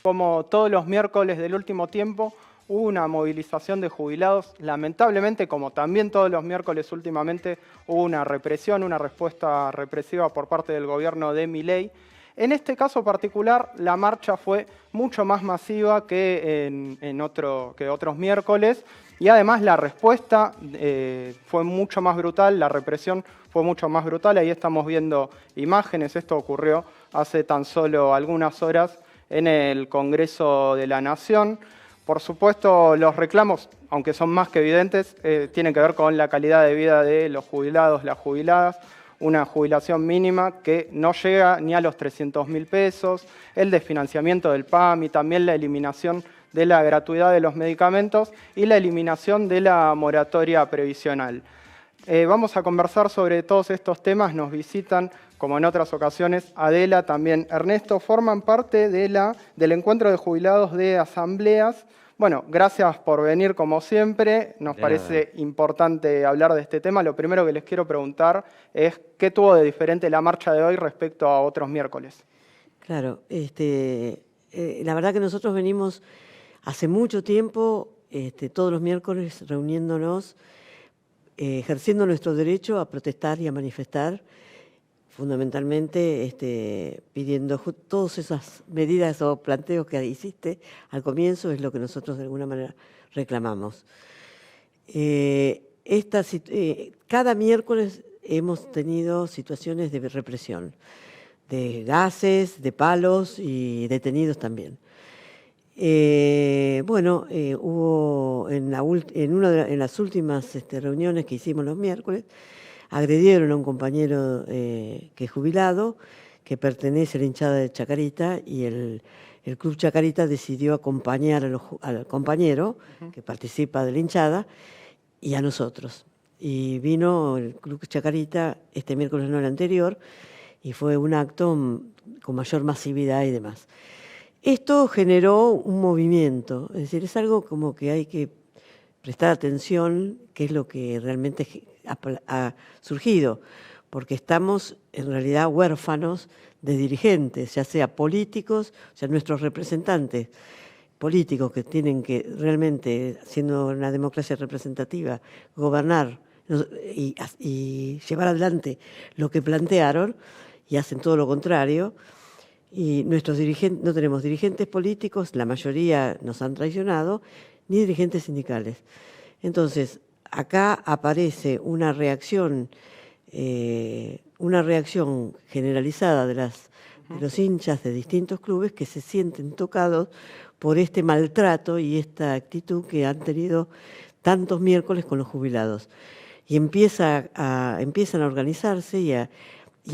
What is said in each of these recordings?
Como todos los miércoles del último tiempo, hubo una movilización de jubilados. Lamentablemente, como también todos los miércoles últimamente, hubo una represión, una respuesta represiva por parte del gobierno de Milei. En este caso particular, la marcha fue mucho más masiva que otros miércoles y además la respuesta fue mucho más brutal, la represión fue mucho más brutal. Ahí estamos viendo imágenes, esto ocurrió hace tan solo algunas horas en el Congreso de la Nación. Por supuesto, los reclamos, aunque son más que evidentes, tienen que ver con la calidad de vida de los jubilados, las jubiladas, una jubilación mínima que no llega ni a los 300.000 pesos, el desfinanciamiento del PAMI, también la eliminación de la gratuidad de los medicamentos y la eliminación de la moratoria previsional. Vamos a conversar sobre todos estos temas. Nos visitan, como en otras ocasiones, Adela, también Ernesto, forman parte del encuentro de jubilados de asambleas. Bueno, gracias por venir como siempre. Nos parece importante hablar de este tema. Lo primero que les quiero preguntar es ¿qué tuvo de diferente la marcha de hoy respecto a otros miércoles? Claro, la verdad que nosotros venimos hace mucho tiempo, todos los miércoles reuniéndonos, ejerciendo nuestro derecho a protestar y a manifestar, fundamentalmente pidiendo todas esas medidas o planteos que hiciste al comienzo, es lo que nosotros de alguna manera reclamamos. Cada miércoles hemos tenido situaciones de represión, de gases, de palos y detenidos también. Hubo en las últimas reuniones que hicimos los miércoles, agredieron a un compañero que es jubilado, que pertenece a la hinchada de Chacarita, y el Club Chacarita decidió acompañar al compañero que participa de la hinchada y a nosotros. Y vino el Club Chacarita este miércoles, no el anterior, y fue un acto con mayor masividad y demás. Esto generó un movimiento, es decir, es algo como que hay que prestar atención, qué es lo que realmente ha surgido, porque estamos en realidad huérfanos de dirigentes, ya sea políticos, o sea, nuestros representantes políticos que tienen que realmente, siendo una democracia representativa, gobernar y llevar adelante lo que plantearon, y hacen todo lo contrario. Y nuestros dirigentes, no tenemos dirigentes políticos, la mayoría nos han traicionado, ni dirigentes sindicales. Entonces, acá aparece una reacción generalizada de los hinchas de distintos clubes que se sienten tocados por este maltrato y esta actitud que han tenido tantos miércoles con los jubilados. Y empiezan a organizarse y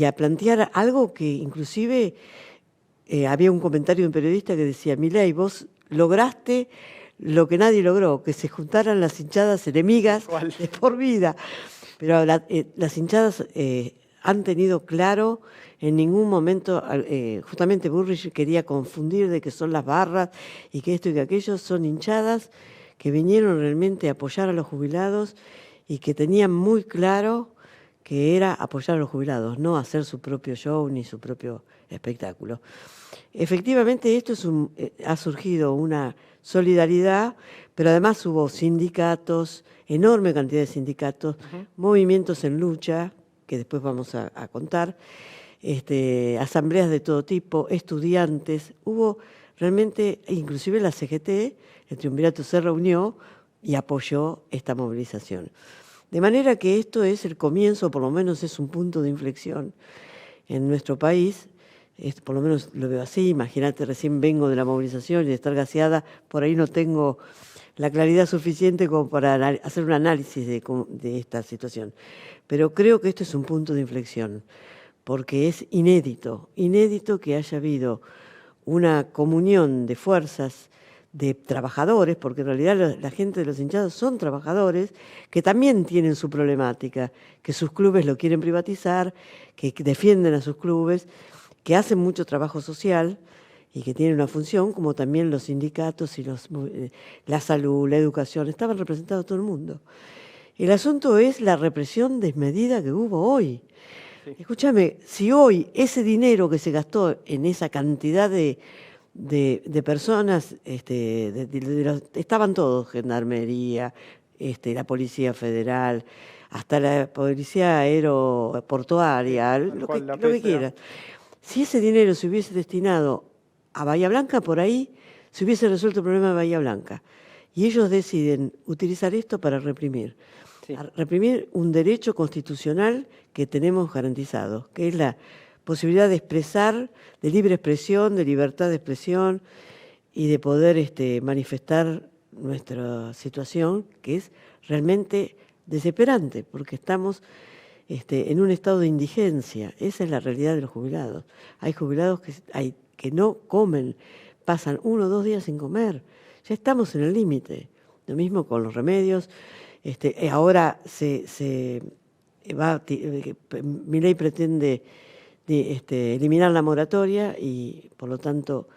a plantear algo que inclusive había un comentario de un periodista que decía: Milei, vos lograste lo que nadie logró, que se juntaran las hinchadas enemigas de por vida. Pero las hinchadas han tenido claro, en ningún momento, justamente Burrich quería confundir de que son las barras y que esto y que aquello, son hinchadas que vinieron realmente a apoyar a los jubilados y que tenían muy claro que era apoyar a los jubilados, no hacer su propio show ni su propio espectáculo. Efectivamente, esto ha surgido una solidaridad, pero además hubo sindicatos, enorme cantidad de sindicatos, movimientos en lucha, que después vamos a contar, asambleas de todo tipo, estudiantes, hubo realmente, inclusive la CGT, el Triunvirato se reunió y apoyó esta movilización. De manera que esto es el comienzo, por lo menos es un punto de inflexión en nuestro país. Por lo menos lo veo así. Imagínate, recién vengo de la movilización y de estar gaseada, por ahí no tengo la claridad suficiente como para hacer un análisis de esta situación. Pero creo que esto es un punto de inflexión, porque es inédito que haya habido una comunión de fuerzas de trabajadores, porque en realidad la gente de los hinchados son trabajadores que también tienen su problemática, que sus clubes lo quieren privatizar, que defienden a sus clubes, que hacen mucho trabajo social y que tienen una función, como también los sindicatos y la salud, la educación, estaban representados todo el mundo. El asunto es la represión desmedida que hubo hoy. Sí. Escúchame, si hoy ese dinero que se gastó en esa cantidad de de personas, estaban todos, Gendarmería, la Policía Federal, hasta la Policía Aeroportuaria, lo que quieras. Si ese dinero se hubiese destinado a Bahía Blanca, por ahí se hubiese resuelto el problema de Bahía Blanca. Y ellos deciden utilizar esto para reprimir. Sí. Reprimir un derecho constitucional que tenemos garantizado, que es la posibilidad de expresar, de libre expresión, de libertad de expresión y de poder manifestar nuestra situación, que es realmente desesperante, porque estamos en un estado de indigencia. Esa es la realidad de los jubilados. Hay jubilados que no comen, pasan 1 o 2 días sin comer. Ya estamos en el límite. Lo mismo con los remedios. Ahora Milei pretende eliminar la moratoria y, por lo tanto,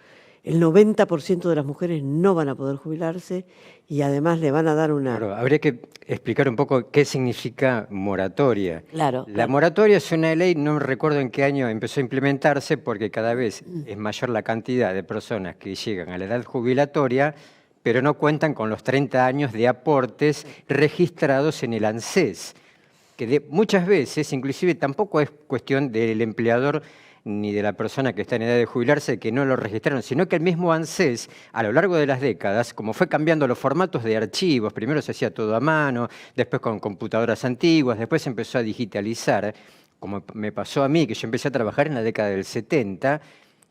el 90% de las mujeres no van a poder jubilarse y además le van a dar una... Claro, habría que explicar un poco qué significa moratoria. Claro. La moratoria es una ley, no recuerdo en qué año empezó a implementarse, porque cada vez es mayor la cantidad de personas que llegan a la edad jubilatoria, pero no cuentan con los 30 años de aportes registrados en el ANSES, que muchas veces, inclusive tampoco es cuestión del empleador ni de la persona que está en edad de jubilarse que no lo registraron, sino que el mismo ANSES, a lo largo de las décadas, como fue cambiando los formatos de archivos, primero se hacía todo a mano, después con computadoras antiguas, después se empezó a digitalizar, como me pasó a mí, que yo empecé a trabajar en la década del 70,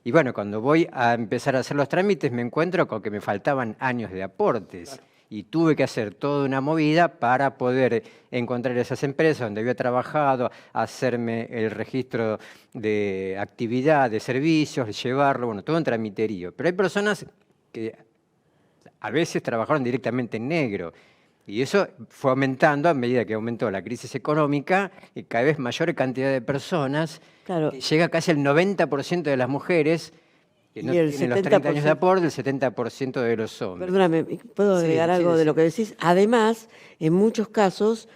y bueno, cuando voy a empezar a hacer los trámites me encuentro con que me faltaban años de aportes. Claro. Y tuve que hacer toda una movida para poder encontrar esas empresas donde había trabajado, hacerme el registro de actividad, de servicios, llevarlo, bueno, todo un tramiterío. Pero hay personas que a veces trabajaron directamente en negro. Y eso fue aumentando a medida que aumentó la crisis económica y cada vez mayor cantidad de personas. Claro. Llega casi el 90% de las mujeres que no tienen los 30 años de aporte, el 70% de los hombres. Perdóname, ¿puedo agregar algo de lo que decís? Además, en muchos casos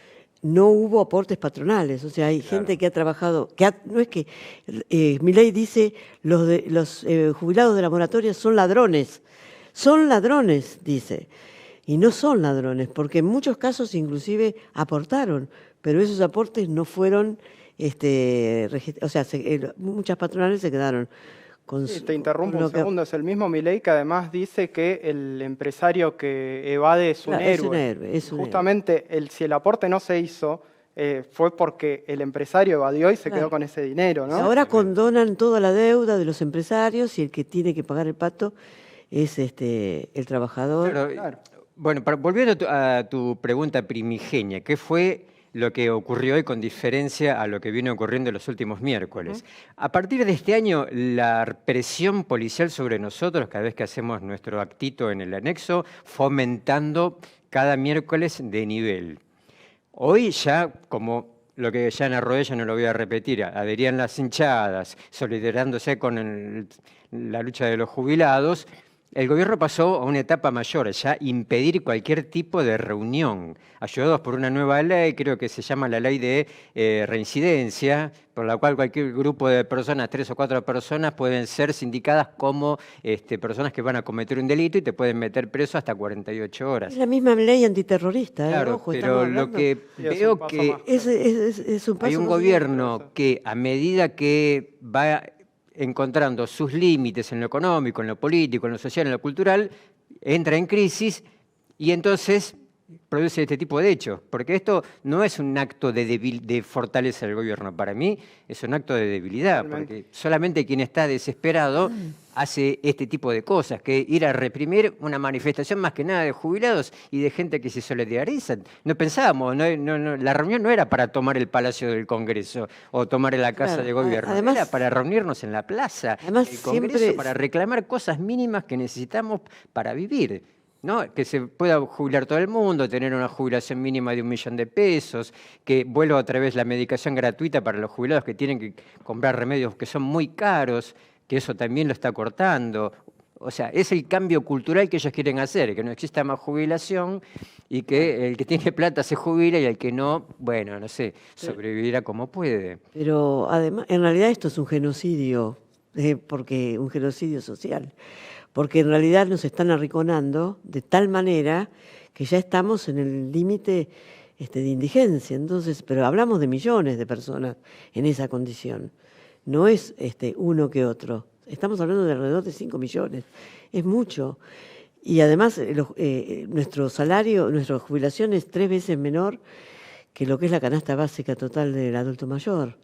no hubo aportes patronales, o sea, hay gente que ha trabajado, no es que Milei dice los jubilados de la moratoria son ladrones, dice, y no son ladrones, porque en muchos casos inclusive aportaron, pero esos aportes no fueron, o sea, muchas patronales se quedaron. Sí, te interrumpo un segundo, es el mismo Milei que además dice que el empresario que evade es un héroe. Justamente si el aporte no se hizo, fue porque el empresario evadió y se quedó con ese dinero, ¿no? Ahora condonan toda la deuda de los empresarios y el que tiene que pagar el pato es el trabajador. Claro. Bueno, volviendo a tu pregunta primigenia, ¿qué fue lo que ocurrió hoy con diferencia a lo que viene ocurriendo en los últimos miércoles? A partir de este año, la presión policial sobre nosotros, cada vez que hacemos nuestro actito en el anexo, fue aumentando cada miércoles de nivel. Hoy ya, como lo que ya narró ella, no lo voy a repetir, adherían las hinchadas, solidarándose con la lucha de los jubilados. El gobierno pasó a una etapa mayor, ya impedir cualquier tipo de reunión, ayudados por una nueva ley, creo que se llama la ley de reincidencia, por la cual cualquier grupo de personas, 3 o 4 personas, pueden ser sindicadas como personas que van a cometer un delito y te pueden meter preso hasta 48 horas. Es la misma ley antiterrorista. Claro, ojo, pero lo que veo que hay un gobierno que a medida que va encontrando sus límites en lo económico, en lo político, en lo social, en lo cultural, entra en crisis y entonces produce este tipo de hechos. Porque esto no es un acto de fortaleza del gobierno. Para mí es un acto de debilidad, porque solamente quien está desesperado hace este tipo de cosas, que ir a reprimir una manifestación más que nada de jubilados y de gente que se solidariza. No pensábamos, la reunión no era para tomar el Palacio del Congreso o tomar la Casa de Gobierno, además, era para reunirnos en la plaza del Congreso, para reclamar cosas mínimas que necesitamos para vivir, ¿no? Que se pueda jubilar todo el mundo, tener una jubilación mínima de $1 millón, que vuelva otra vez la medicación gratuita para los jubilados que tienen que comprar remedios que son muy caros, que eso también lo está cortando. O sea, es el cambio cultural que ellos quieren hacer, que no exista más jubilación y que el que tiene plata se jubila y el que no, bueno, no sé, sobrevivirá como puede. Pero además, en realidad esto es un genocidio, porque un genocidio social. porque en realidad nos están arrinconando de tal manera que ya estamos en el límite de indigencia. Entonces, pero hablamos de millones de personas en esa condición. No es uno que otro. Estamos hablando de alrededor de 5 millones. Es mucho. Y además nuestro salario, nuestra jubilación es 3 veces menor que lo que es la canasta básica total del adulto mayor.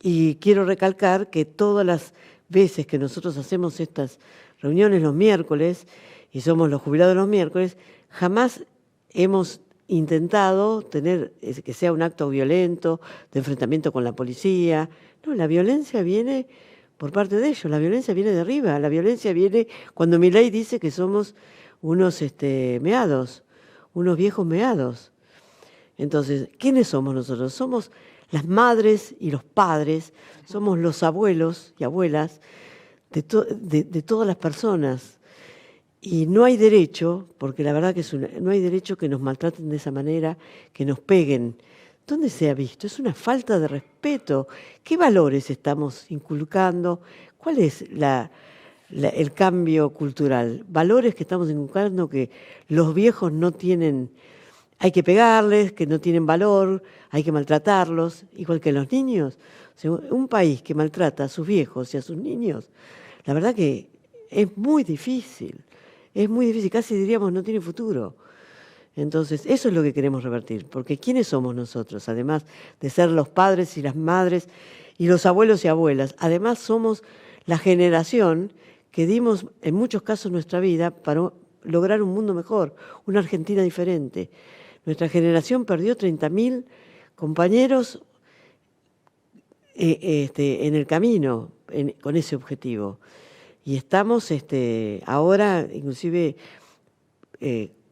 Y quiero recalcar que todas las veces que nosotros hacemos estas reuniones los miércoles, y somos los jubilados los miércoles, jamás hemos intentado tener que sea un acto violento, de enfrentamiento con la policía. No, la violencia viene por parte de ellos, la violencia viene de arriba, la violencia viene cuando Milei dice que somos unos meados, unos viejos meados. Entonces, ¿quiénes somos nosotros? Somos las madres y los padres, somos los abuelos y abuelas de todas las personas. Y no hay derecho, porque la verdad que no hay derecho que nos maltraten de esa manera, que nos peguen. ¿Dónde se ha visto? Es una falta de respeto. ¿Qué valores estamos inculcando? ¿Cuál es el cambio cultural? Valores que estamos inculcando que los viejos no tienen, hay que pegarles, que no tienen valor, hay que maltratarlos, igual que los niños. O sea, un país que maltrata a sus viejos y a sus niños, la verdad que es muy difícil. Es muy difícil, casi diríamos no tiene futuro. Entonces, eso es lo que queremos revertir, porque ¿quiénes somos nosotros? Además de ser los padres y las madres y los abuelos y abuelas, además somos la generación que dimos en muchos casos nuestra vida para lograr un mundo mejor, una Argentina diferente. Nuestra generación perdió 30.000 compañeros en el camino con ese objetivo. Y estamos ahora inclusive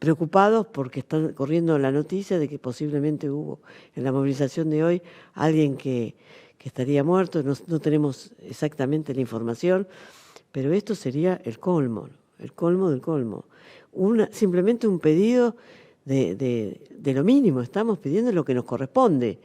preocupados porque están corriendo la noticia de que posiblemente hubo en la movilización de hoy alguien que estaría muerto. No tenemos exactamente la información, pero esto sería el colmo del colmo. Simplemente un pedido de lo mínimo, estamos pidiendo lo que nos corresponde.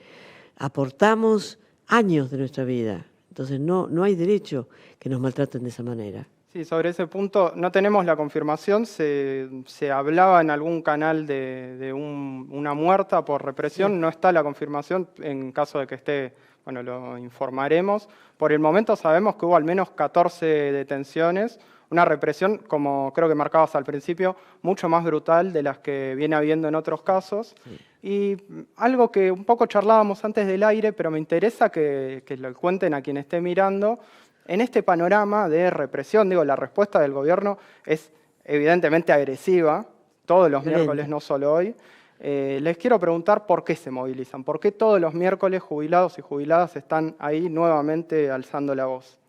Aportamos años de nuestra vida. Entonces no hay derecho que nos maltraten de esa manera. Sí, sobre ese punto no tenemos la confirmación. Se hablaba en algún canal de una muerta por represión. Sí. No está la confirmación. En caso de que esté, bueno, lo informaremos. Por el momento sabemos que hubo al menos 14 detenciones. Una represión, como creo que marcabas al principio, mucho más brutal de las que viene habiendo en otros casos. Sí. Y algo que un poco charlábamos antes del aire, pero me interesa que lo cuenten a quien esté mirando. En este panorama de represión, la respuesta del gobierno es evidentemente agresiva, todos los miércoles, no solo hoy. Les quiero preguntar por qué se movilizan, por qué todos los miércoles jubilados y jubiladas están ahí nuevamente alzando la voz.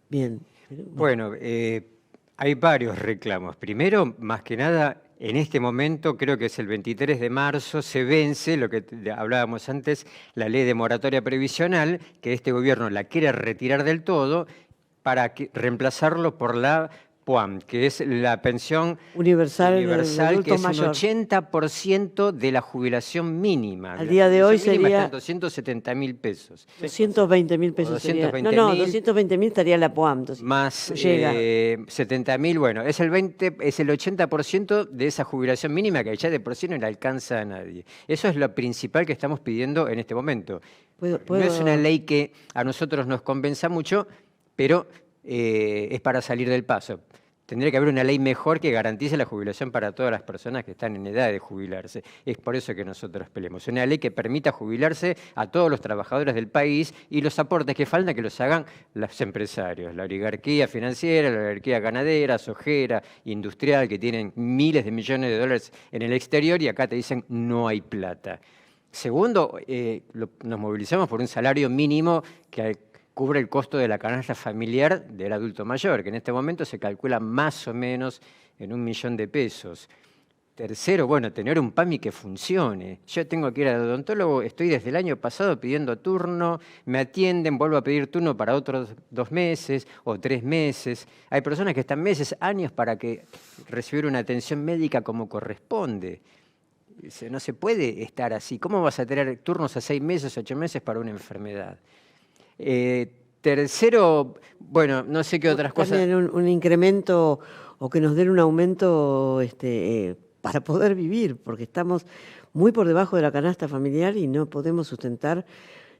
Bien. Bueno, hay varios reclamos. Primero, más que nada, en este momento, creo que es el 23 de marzo, se vence, lo que hablábamos antes, la ley de moratoria previsional, que este gobierno la quiere retirar del todo para reemplazarlo por la PUAM, que es la pensión universal que es mayor. Un 80% de la jubilación mínima. Al día de hoy sería 270.000 pesos. 220.000 pesos. 220.000 estaría la PUAM. Más 70.000, bueno, es el 80% de esa jubilación mínima que ya de por sí no le alcanza a nadie. Eso es lo principal que estamos pidiendo en este momento. No es una ley que a nosotros nos convenza mucho, pero es para salir del paso. Tendría que haber una ley mejor que garantice la jubilación para todas las personas que están en edad de jubilarse. Es por eso que nosotros peleamos. Una ley que permita jubilarse a todos los trabajadores del país y los aportes que faltan que los hagan los empresarios, la oligarquía financiera, la oligarquía ganadera, sojera, industrial, que tienen miles de millones de dólares en el exterior y acá te dicen no hay plata. Segundo, nos movilizamos por un salario mínimo que cubre el costo de la canasta familiar del adulto mayor, que en este momento se calcula más o menos en 1 millón de pesos. Tercero, bueno, tener un PAMI que funcione. Yo tengo que ir al odontólogo, estoy desde el año pasado pidiendo turno, me atienden, vuelvo a pedir turno para otros 2 meses o 3 meses. Hay personas que están meses, años para recibir una atención médica como corresponde. No se puede estar así. ¿Cómo vas a tener turnos a 6 meses, 8 meses para una enfermedad? Tercero, bueno, no sé qué otras cosas. También un incremento o que nos den un aumento para poder vivir, porque estamos muy por debajo de la canasta familiar y no podemos sustentar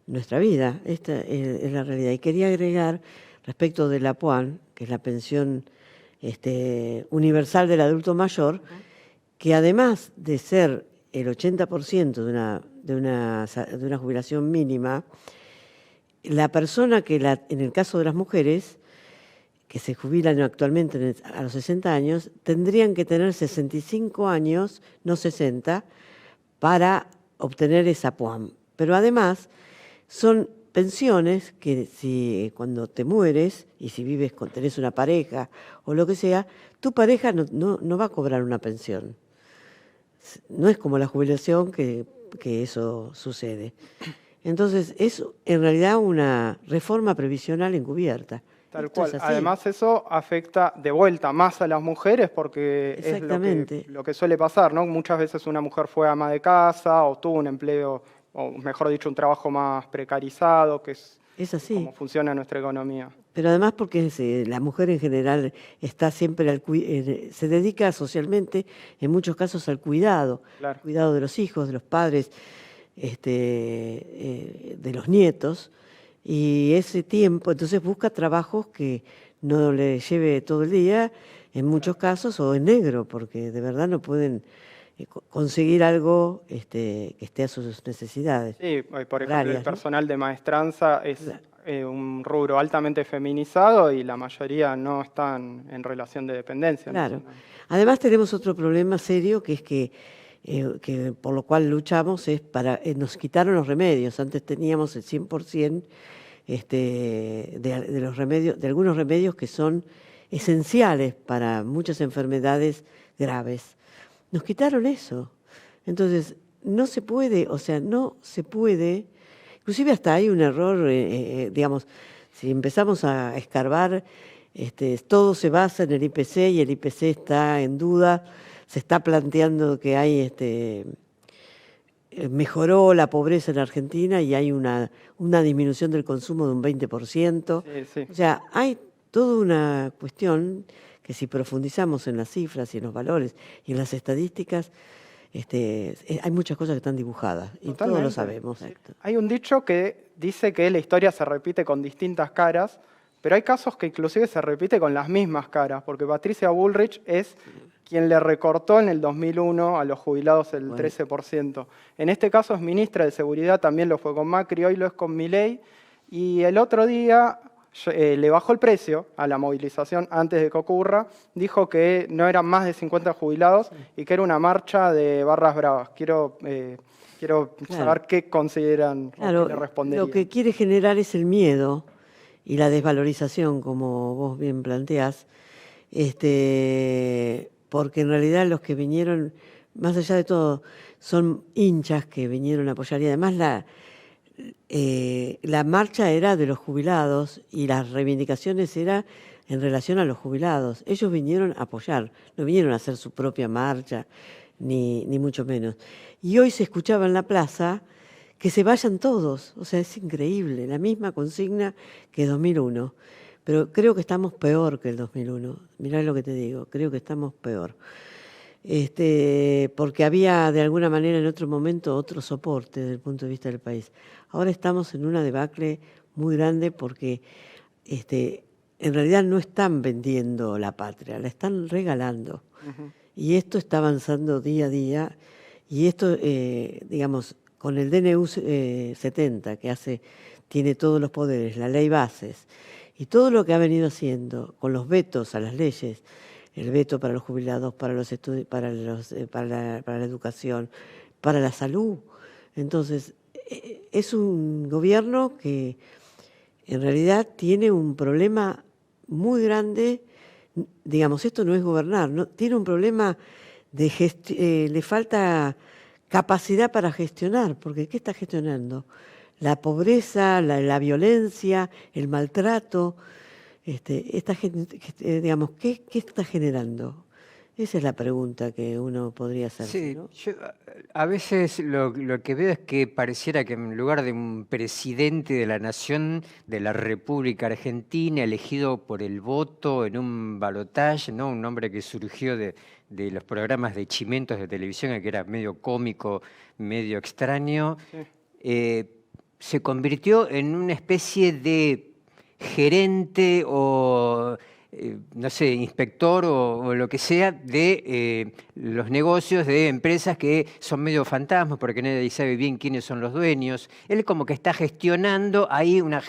nuestra vida. Esta es la realidad. Y quería agregar, respecto de la PUAN, que es la pensión universal del adulto mayor, que además de ser el 80% de una jubilación mínima, la persona que en el caso de las mujeres que se jubilan actualmente a los 60 años, tendrían que tener 65 años, no 60, para obtener esa PUAM. Pero además son pensiones que cuando te mueres y si tenés una pareja o lo que sea, tu pareja no va a cobrar una pensión. No es como la jubilación que eso sucede. Entonces es en realidad una reforma previsional encubierta. Tal cual. Además eso afecta de vuelta más a las mujeres porque es lo que suele pasar, ¿no? Muchas veces una mujer fue ama de casa o tuvo un empleo, o mejor dicho, un trabajo más precarizado, que es así. Como funciona nuestra economía. Pero además porque la mujer en general está siempre se dedica socialmente, en muchos casos, al cuidado, Claro. Al cuidado de los hijos, de los padres, de los nietos. Y ese tiempo, entonces busca trabajos que no le lleve todo el día, en muchos casos, o en negro, porque de verdad no pueden conseguir algo que esté a sus necesidades. Sí, por ejemplo, el personal de maestranza es un rubro altamente feminizado y la mayoría no están en relación de dependencia. Claro. Además tenemos otro problema serio, que es que por lo cual luchamos, nos quitaron los remedios. Antes teníamos el 100% de los remedios, de algunos remedios que son esenciales para muchas enfermedades graves. Nos quitaron eso. Entonces, no se puede, inclusive hasta hay un error, digamos, si empezamos a escarbar, todo se basa en el IPC y el IPC está en duda. Se está planteando que mejoró la pobreza en Argentina y hay una disminución del consumo de un 20%. Sí. O sea, hay toda una cuestión que si profundizamos en las cifras y en los valores y en las estadísticas, hay muchas cosas que están dibujadas y Totalmente. todos lo sabemos. Sí. Hay un dicho que dice que la historia se repite con distintas caras, pero hay casos que inclusive se repite con las mismas caras, porque Patricia Bullrich es quien le recortó en el 2001 a los jubilados el 13%. En este caso es ministra de Seguridad, también lo fue con Macri, hoy lo es con Milei, y el otro día le bajó el precio a la movilización antes de que ocurra, dijo que no eran más de 50 jubilados y que era una marcha de barras bravas. Quiero saber qué consideran o qué le responderían. Lo que quiere generar es el miedo y la desvalorización, como vos bien planteás, porque en realidad los que vinieron, más allá de todo, son hinchas que vinieron a apoyar y además la marcha era de los jubilados y las reivindicaciones eran en relación a los jubilados. Ellos vinieron a apoyar, no vinieron a hacer su propia marcha, ni mucho menos. Y hoy se escuchaba en la plaza que se vayan todos, o sea, es increíble, la misma consigna que 2001. Pero creo que estamos peor que el 2001. Mirá lo que te digo, creo que estamos peor. Porque había de alguna manera en otro momento otro soporte desde el punto de vista del país. Ahora estamos en una debacle muy grande porque en realidad no están vendiendo la patria, la están regalando. Uh-huh. Y esto está avanzando día a día. Y esto, digamos, con el DNU 70, que tiene todos los poderes, la ley bases, y todo lo que ha venido haciendo con los vetos a las leyes, el veto para los jubilados, para los estudios, para la educación, para la salud. Entonces, es un gobierno que en realidad tiene un problema muy grande. Digamos, esto no es gobernar, ¿no? Tiene un problema le falta capacidad para gestionar, porque ¿qué está gestionando? La pobreza, la violencia, el maltrato. Digamos, ¿qué está generando? Esa es la pregunta que uno podría hacerse, Sí, ¿no? yo a veces lo que veo es que pareciera que en lugar de un presidente de la nación de la República Argentina, elegido por el voto en un balotaje, ¿no? Un hombre que surgió de los programas de chimentos de televisión, que era medio cómico, medio extraño, Sí. Se convirtió en una especie de gerente o no sé, inspector o lo que sea de los negocios de empresas que son medio fantasmas porque nadie sabe bien quiénes son los dueños. Él como que está gestionando ahí una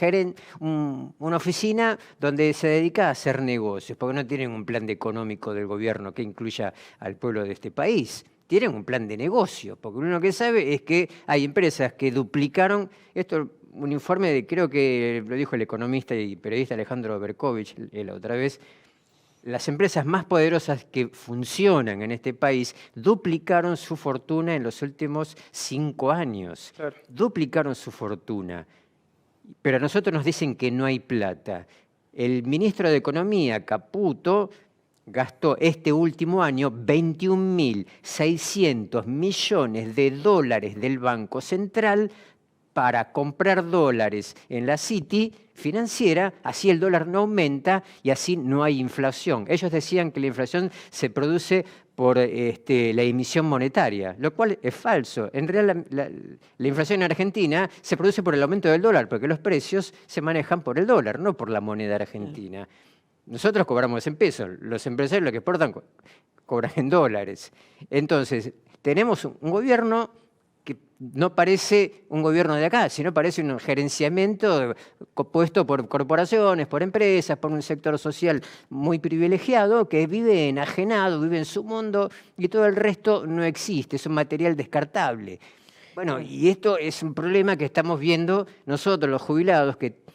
oficina donde se dedica a hacer negocios, porque no tienen un plan económico del gobierno que incluya al pueblo de este país. Tienen un plan de negocio, porque uno que sabe es que hay empresas que duplicaron esto. Un informe, creo que lo dijo el economista y periodista Alejandro Berkovich la otra vez, las empresas más poderosas que funcionan en este país duplicaron su fortuna en los últimos 5 años. Claro. Duplicaron su fortuna. Pero a nosotros nos dicen que no hay plata. El ministro de Economía, Caputo, gastó este último año 21.600 millones de dólares del Banco Central para comprar dólares en la City financiera, así el dólar no aumenta y así no hay inflación. Ellos decían que la inflación se produce por la emisión monetaria, lo cual es falso. En realidad la inflación en Argentina se produce por el aumento del dólar, porque los precios se manejan por el dólar, no por la moneda argentina. Nosotros cobramos en pesos, los empresarios lo que exportan cobran en dólares. Entonces, tenemos un gobierno que no parece un gobierno de acá, sino parece un gerenciamiento compuesto por corporaciones, por empresas, por un sector social muy privilegiado que vive enajenado, vive en su mundo y todo el resto no existe, es un material descartable. Bueno, y esto es un problema que estamos viendo nosotros, los jubilados, que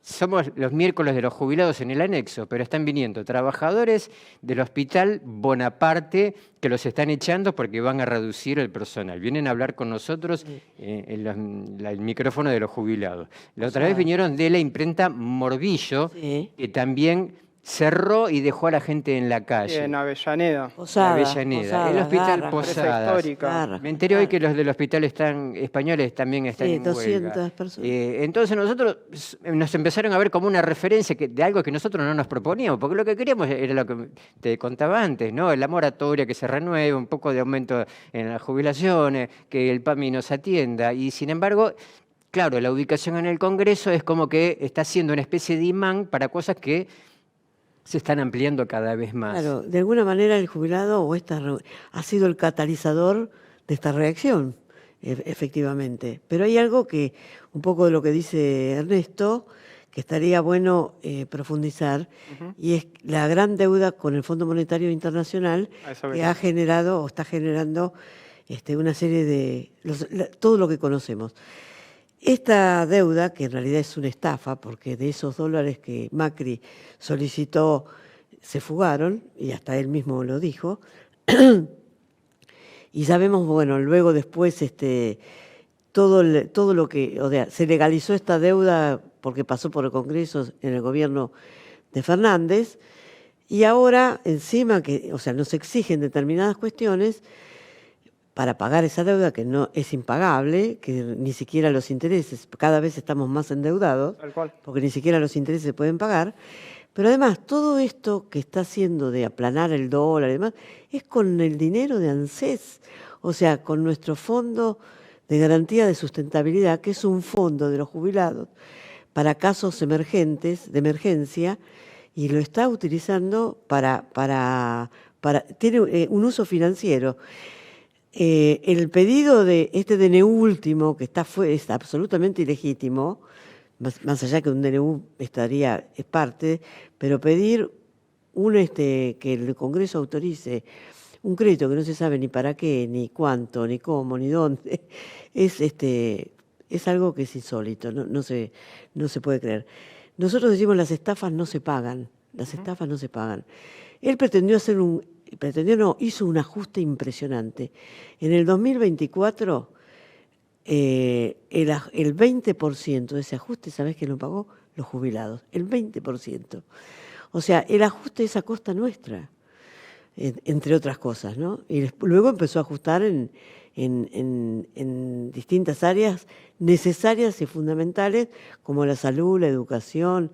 somos los miércoles de los jubilados en el anexo, pero están viniendo trabajadores del Hospital Bonaparte que los están echando porque van a reducir el personal. Vienen a hablar con nosotros en el micrófono de los jubilados. La otra vez vinieron de la imprenta Morbillo, que también cerró y dejó a la gente en la calle. En Avellaneda. Posadas, el Hospital Garra, Posadas. Histórica. Me enteré hoy que los del hospital españoles también están en 200 huelga. personas. Entonces nosotros nos empezaron a ver como una referencia de algo que nosotros no nos proponíamos, porque lo que queríamos era lo que te contaba antes, ¿no? La moratoria que se renueve, un poco de aumento en las jubilaciones, que el PAMI nos atienda. Y sin embargo, claro, la ubicación en el Congreso es como que está siendo una especie de imán para cosas que se están ampliando cada vez más. Claro, de alguna manera el jubilado ha sido el catalizador de esta reacción, efectivamente. Pero hay algo que, un poco de lo que dice Ernesto, que estaría bueno profundizar, y es la gran deuda con el Fondo Monetario Internacional que ha generado o está generando una serie de todo lo que conocemos. Esta deuda, que en realidad es una estafa, porque de esos dólares que Macri solicitó se fugaron, y hasta él mismo lo dijo, y sabemos, bueno, luego después todo lo que, o sea, se legalizó esta deuda porque pasó por el Congreso en el gobierno de Fernández, y ahora encima nos exigen determinadas cuestiones para pagar esa deuda que no es impagable, que ni siquiera los intereses, cada vez estamos más endeudados, porque ni siquiera los intereses se pueden pagar. Pero además, todo esto que está haciendo de aplanar el dólar y demás, es con el dinero de ANSES, o sea, con nuestro Fondo de Garantía de Sustentabilidad, que es un fondo de los jubilados para casos emergentes, de emergencia, y lo está utilizando tiene un uso financiero. El pedido de este DNU último, que es absolutamente ilegítimo, más allá que un DNU es parte, pero pedir que el Congreso autorice un crédito que no se sabe ni para qué, ni cuánto, ni cómo, ni dónde, es algo que es insólito, no se puede creer. Nosotros decimos las estafas no se pagan, estafas no se pagan. Él hizo un ajuste impresionante. En el 2024, el 20% de ese ajuste, ¿sabés quién lo pagó? Los jubilados, el 20%. O sea, el ajuste es a costa nuestra. entre otras cosas, ¿no? Y luego empezó a ajustar en distintas áreas necesarias y fundamentales, como la salud, la educación,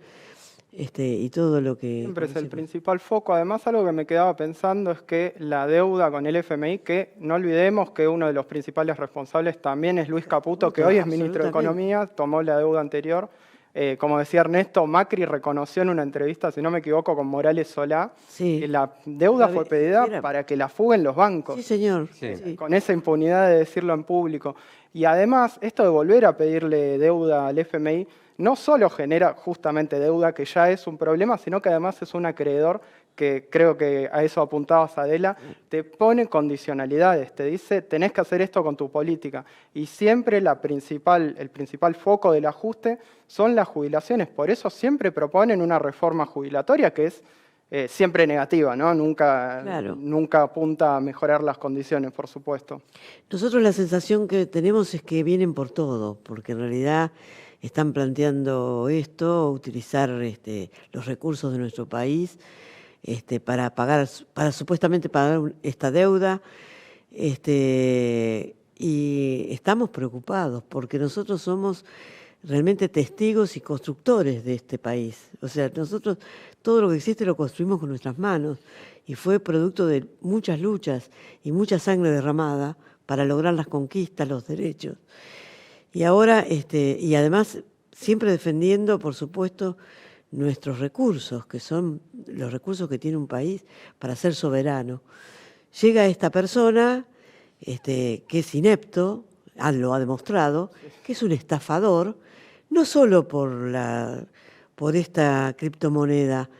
y todo lo que... Siempre es el principal foco. Además, algo que me quedaba pensando es que la deuda con el FMI, que no olvidemos que uno de los principales responsables también es Luis Caputo, que hoy es ministro de Economía, tomó la deuda anterior. Como decía Ernesto, Macri reconoció en una entrevista, si no me equivoco, con Morales Solá, sí, que la deuda fue pedida para que la fuguen los bancos. Sí, señor. Sí. Sí. Con esa impunidad de decirlo en público. Y además, esto de volver a pedirle deuda al FMI no solo genera justamente deuda, que ya es un problema, sino que además es un acreedor que creo que a eso apuntabas, Adela, te pone condicionalidades, te dice tenés que hacer esto con tu política. Y siempre el principal foco del ajuste son las jubilaciones. Por eso siempre proponen una reforma jubilatoria que es siempre negativa, ¿no? Nunca apunta a mejorar las condiciones, por supuesto. Nosotros la sensación que tenemos es que vienen por todo, porque en realidad están planteando esto, utilizar los recursos de nuestro país para supuestamente pagar esta deuda, y estamos preocupados porque nosotros somos realmente testigos y constructores de este país. O sea, nosotros todo lo que existe lo construimos con nuestras manos y fue producto de muchas luchas y mucha sangre derramada para lograr las conquistas, los derechos. Y ahora, y además siempre defendiendo, por supuesto, nuestros recursos, que son los recursos que tiene un país para ser soberano. Llega esta persona que es inepto, lo ha demostrado, que es un estafador, no solo por esta criptomoneda,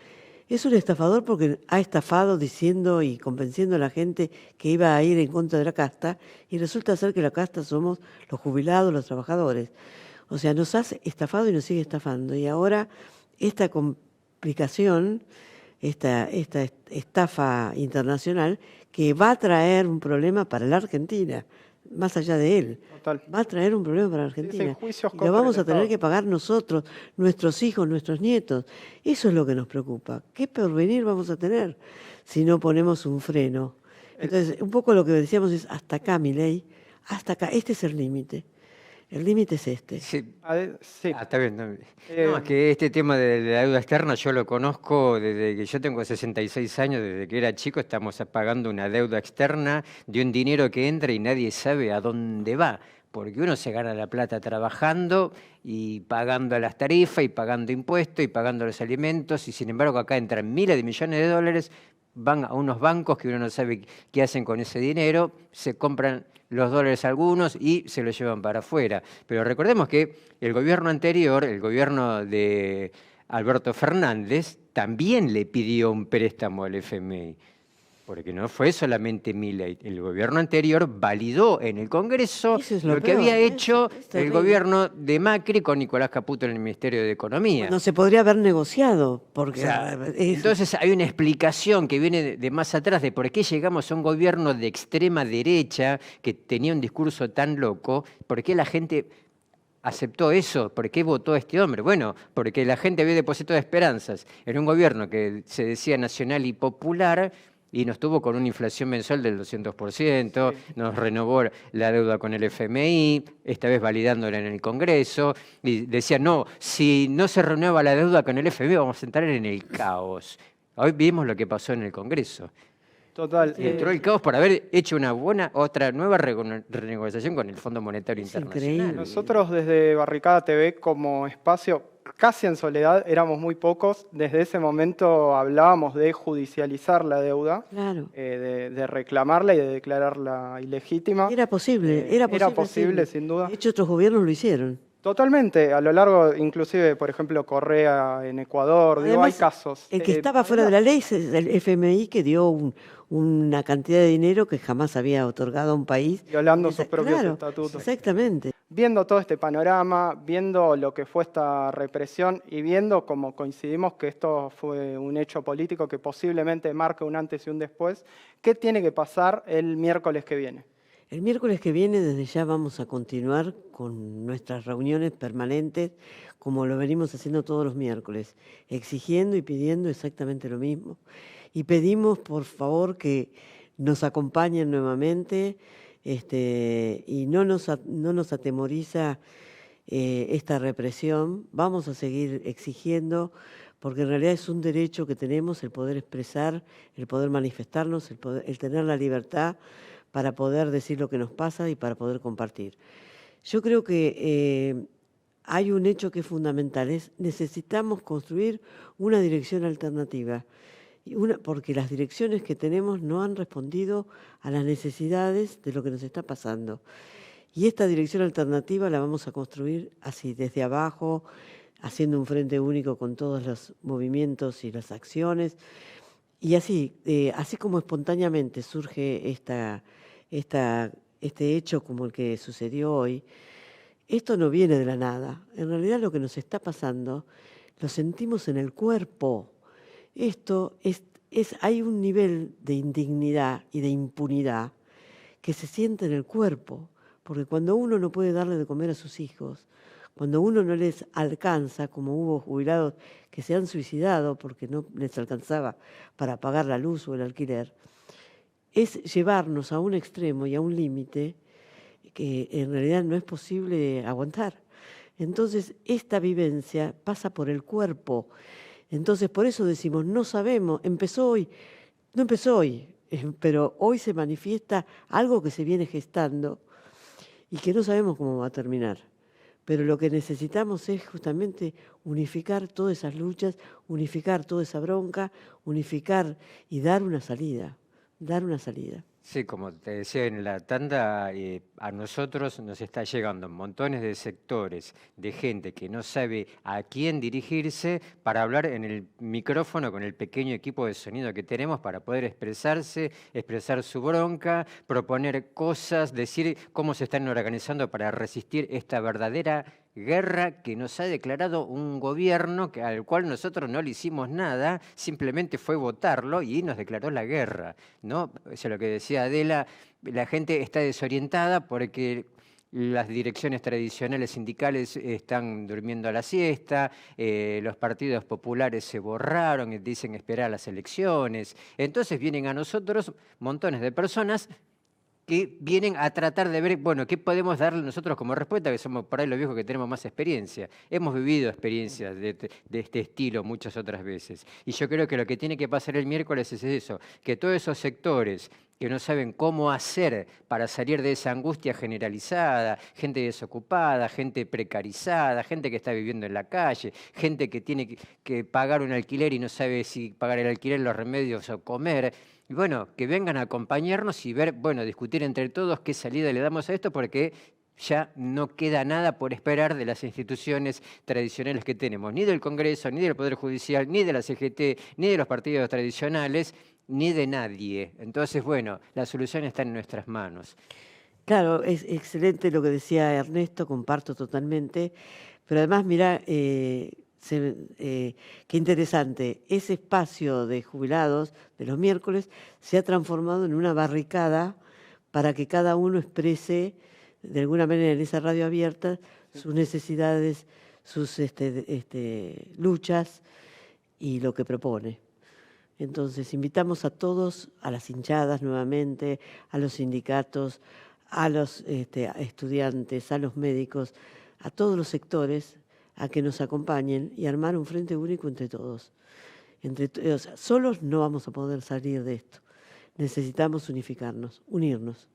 es un estafador porque ha estafado diciendo y convenciendo a la gente que iba a ir en contra de la casta y resulta ser que la casta somos los jubilados, los trabajadores. O sea, nos ha estafado y nos sigue estafando. Y ahora esta complicación, esta estafa internacional que va a traer un problema para la Argentina, más allá de él. Total. Va a traer un problema para la Argentina. Sí, y lo vamos a tener que pagar nosotros, nuestros hijos, nuestros nietos. Eso es lo que nos preocupa. ¿Qué porvenir vamos a tener si no ponemos un freno? Entonces, un poco lo que decíamos es, hasta acá, Milei, hasta acá, este es el límite. El límite es este. Sí. Sí. Está bien. No, es que este tema de la deuda externa yo lo conozco desde que yo tengo 66 años, desde que era chico estamos pagando una deuda externa de un dinero que entra y nadie sabe a dónde va, porque uno se gana la plata trabajando y pagando las tarifas y pagando impuestos y pagando los alimentos y sin embargo acá entran miles de millones de dólares, van a unos bancos que uno no sabe qué hacen con ese dinero, se compran los dólares algunos y se los llevan para afuera. Pero recordemos que el gobierno anterior, el gobierno de Alberto Fernández, también le pidió un préstamo al FMI. Porque no fue solamente Milei. El gobierno anterior validó en el Congreso lo que había hecho el gobierno de Macri con Nicolás Caputo en el Ministerio de Economía. No se podría haber negociado. Porque entonces hay una explicación que viene de más atrás de por qué llegamos a un gobierno de extrema derecha que tenía un discurso tan loco, por qué la gente aceptó eso, por qué votó a este hombre. Bueno, porque la gente había depositado esperanzas en un gobierno que se decía nacional y popular, y nos tuvo con una inflación mensual del 200%, nos renovó la deuda con el FMI, esta vez validándola en el Congreso, y decía, no, si no se renueva la deuda con el FMI vamos a entrar en el caos. Hoy vimos lo que pasó en el Congreso. Total. Entró el caos por haber hecho otra nueva renegociación con el Fondo Monetario Internacional. Increíble. Nosotros desde Barricada TV como espacio casi en soledad, éramos muy pocos. Desde ese momento hablábamos de judicializar la deuda, claro. De reclamarla y de declararla ilegítima. Era posible, era posible, sin duda. De hecho, otros gobiernos lo hicieron. Totalmente, a lo largo, inclusive, por ejemplo, Correa en Ecuador, Además, hay casos. El que estaba fuera de la ley es el FMI, que dio una cantidad de dinero que jamás había otorgado a un país. Violando sus propios estatutos. Exactamente. Viendo todo este panorama, viendo lo que fue esta represión y viendo cómo coincidimos que esto fue un hecho político que posiblemente marque un antes y un después, ¿qué tiene que pasar el miércoles que viene? El miércoles que viene, desde ya vamos a continuar con nuestras reuniones permanentes, como lo venimos haciendo todos los miércoles, exigiendo y pidiendo exactamente lo mismo. Y pedimos, por favor, que nos acompañen nuevamente, y no nos atemoriza esta represión. Vamos a seguir exigiendo, porque en realidad es un derecho que tenemos, el poder expresar, el poder manifestarnos, el tener la libertad para poder decir lo que nos pasa y para poder compartir. Yo creo que hay un hecho que es fundamental, necesitamos construir una dirección alternativa, porque las direcciones que tenemos no han respondido a las necesidades de lo que nos está pasando. Y esta dirección alternativa la vamos a construir así, desde abajo, haciendo un frente único con todos los movimientos y las acciones. Y así como espontáneamente surge este hecho como el que sucedió hoy, esto no viene de la nada. En realidad lo que nos está pasando lo sentimos en el cuerpo. Hay un nivel de indignidad y de impunidad que se siente en el cuerpo, porque cuando uno no puede darle de comer a sus hijos, cuando uno no les alcanza, como hubo jubilados que se han suicidado porque no les alcanzaba para pagar la luz o el alquiler, es llevarnos a un extremo y a un límite que en realidad no es posible aguantar. Entonces, esta vivencia pasa por el cuerpo. Entonces, por eso decimos, no sabemos, empezó hoy, no empezó hoy, pero hoy se manifiesta algo que se viene gestando y que no sabemos cómo va a terminar. Pero lo que necesitamos es justamente unificar todas esas luchas, unificar toda esa bronca, unificar y dar una salida, dar una salida. Sí, como te decía en la tanda, a nosotros nos está llegando montones de sectores de gente que no sabe a quién dirigirse para hablar en el micrófono con el pequeño equipo de sonido que tenemos para poder expresarse, expresar su bronca, proponer cosas, decir cómo se están organizando para resistir esta verdadera guerra que nos ha declarado un gobierno al cual nosotros no le hicimos nada, simplemente fue votarlo y nos declaró la guerra, ¿no? O sea, lo que decía Adela, la gente está desorientada porque las direcciones tradicionales sindicales están durmiendo a la siesta, los partidos populares se borraron y dicen esperar las elecciones. Entonces vienen a nosotros montones de personas que vienen a tratar de ver, bueno, qué podemos darle nosotros como respuesta, que somos por ahí los viejos que tenemos más experiencia. Hemos vivido experiencias de este estilo muchas otras veces. Y yo creo que lo que tiene que pasar el miércoles es eso, que todos esos sectores que no saben cómo hacer para salir de esa angustia generalizada, gente desocupada, gente precarizada, gente que está viviendo en la calle, gente que tiene que pagar un alquiler y no sabe si pagar el alquiler, los remedios o comer. Y bueno, que vengan a acompañarnos y ver, bueno, discutir entre todos qué salida le damos a esto, porque ya no queda nada por esperar de las instituciones tradicionales que tenemos, ni del Congreso, ni del Poder Judicial, ni de la CGT, ni de los partidos tradicionales, ni de nadie. Entonces, bueno, la solución está en nuestras manos. Claro, es excelente lo que decía Ernesto, comparto totalmente, pero además, mirá, qué interesante, ese espacio de jubilados de los miércoles se ha transformado en una barricada para que cada uno exprese de alguna manera en esa radio abierta sus necesidades, sus luchas y lo que propone. Entonces, invitamos a todos, a las hinchadas nuevamente, a los sindicatos, a los estudiantes, a los médicos, a todos los sectores, a que nos acompañen y armar un frente único entre todos. O sea, solos no vamos a poder salir de esto. Necesitamos unificarnos, unirnos.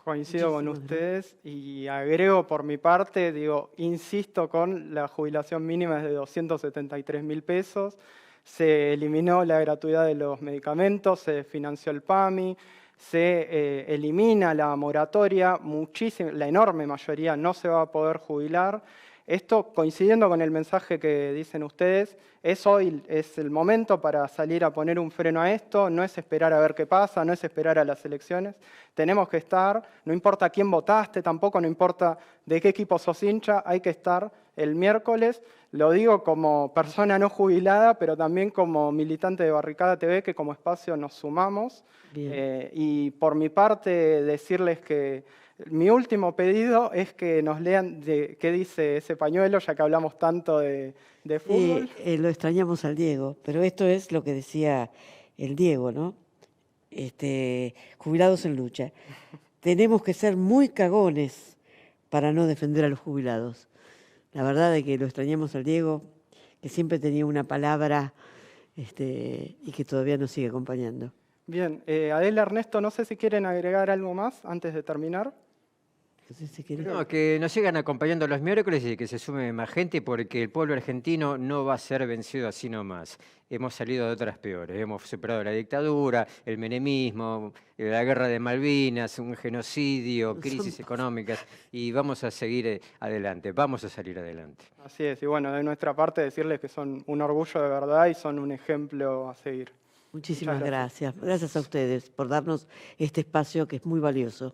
Coincido con ustedes y agrego por mi parte, insisto con la jubilación mínima es de 273.000 pesos, se eliminó la gratuidad de los medicamentos, se financió el PAMI, se elimina la moratoria, la enorme mayoría no se va a poder jubilar. Esto, coincidiendo con el mensaje que dicen ustedes, hoy es el momento para salir a poner un freno a esto, no es esperar a ver qué pasa, no es esperar a las elecciones. Tenemos que estar, no importa quién votaste, tampoco no importa de qué equipo sos hincha, hay que estar el miércoles. Lo digo como persona no jubilada, pero también como militante de Barricada TV, que como espacio nos sumamos. Y por mi parte, decirles que mi último pedido es que nos lean qué dice ese pañuelo, ya que hablamos tanto de fútbol. Lo extrañamos al Diego, pero esto es lo que decía el Diego, ¿no? Jubilados en lucha. Tenemos que ser muy cagones para no defender a los jubilados. La verdad es que lo extrañamos al Diego, que siempre tenía una palabra y que todavía nos sigue acompañando. Bien, Adela, Ernesto, no sé si quieren agregar algo más antes de terminar. No, que nos sigan acompañando los miércoles y que se sume más gente, porque el pueblo argentino no va a ser vencido así nomás. Hemos salido de otras peores, hemos superado la dictadura, el menemismo, la guerra de Malvinas, un genocidio, crisis económicas, y vamos a seguir adelante, vamos a salir adelante. Así es, y bueno, de nuestra parte decirles que son un orgullo de verdad y son un ejemplo a seguir. Muchísimas gracias. Gracias a ustedes por darnos este espacio que es muy valioso.